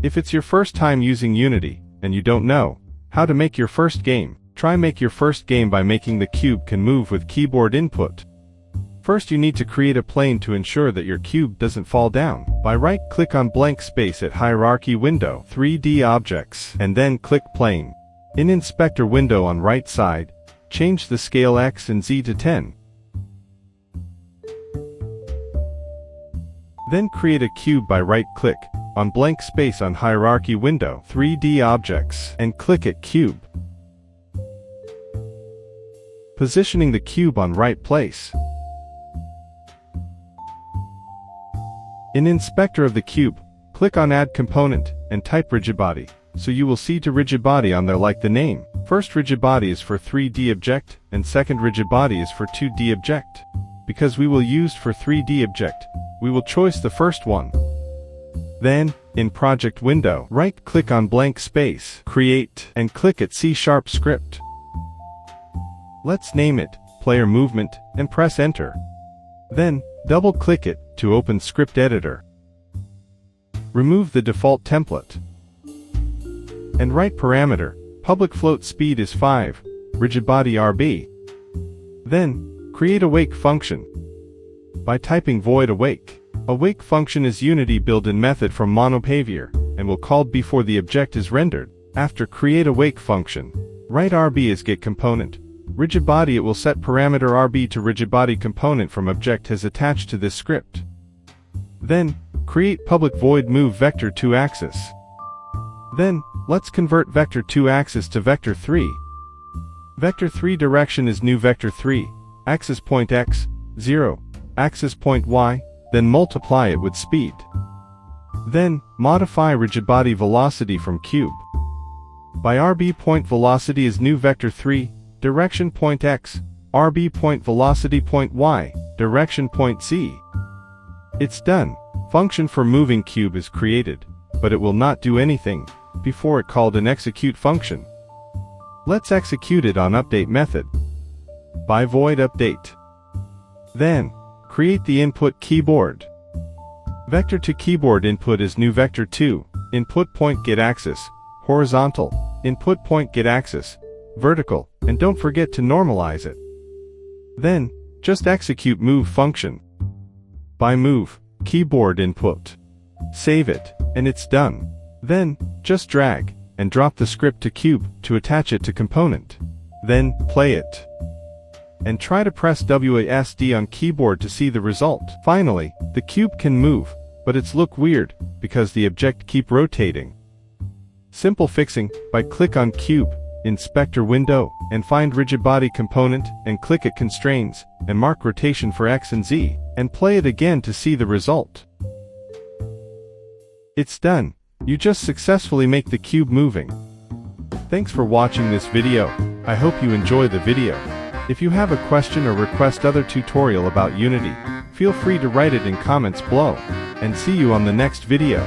If it's your first time using Unity, and you don't know how to make your first game, try make your first game by making the cube can move with keyboard input. First you need to create a plane to ensure that your cube doesn't fall down. By right-click on blank space at Hierarchy window, 3D Objects, and then click Plane. In Inspector window on right side, change the scale X and Z to 10. Then create a cube by right-click on blank space on Hierarchy window, 3D Objects, and click at Cube. Positioning the cube on right place. In Inspector of the Cube, click on Add Component, and type Rigidbody, so you will see to Rigidbody on there like the name. First Rigidbody is for 3D object, and second Rigidbody is for 2D object. Because we will use for 3D object, we will choose the first one. Then, in Project window, right-click on blank space, Create, and click at C# Script. Let's name it Player Movement, and press Enter. Then, double-click it to open Script Editor. Remove the default template. And write parameter, public float speed is 5, rigidbody RB. Then, create awake function. By typing void awake. Awake function is Unity built-in method from MonoPavier, and will called before the object is rendered. After create awake function, write RB as get component. Rigidbody it will set parameter RB to rigidbody component from object has attached to this script. Then, create public void move vector 2 axis. Then, let's convert vector 2 axis to vector 3. Vector 3 direction is new vector 3, axis point X, 0, axis point Y, then multiply it with speed. Then, modify rigidbody velocity from cube. By RB point velocity is new vector 3, direction point X, RB point velocity point Y, direction point Z. It's done. Function for moving cube is created, but it will not do anything before it called an execute function. Let's execute it on update method. By void update. Then, create the input keyboard. Vector to keyboard input is new vector 2, input point get axis, horizontal, input point get axis, vertical, and don't forget to normalize it. Then, just execute move function. By move, keyboard input. Save it, and it's done. Then, just drag, and drop the script to cube, to attach it to component. Then, play it. And try to press WASD on keyboard to see the result. Finally, the cube can move, but it's look weird, because the object keep rotating. Simple fixing, by click on cube, Inspector window, and find rigidbody component, and click at Constraints, and mark rotation for X and Z, and play it again to see the result. It's done. You just successfully make the cube moving. Thanks for watching this video. I hope you enjoy the video. If you have a question or request other tutorial about Unity, feel free to write it in comments below, and see you on the next video.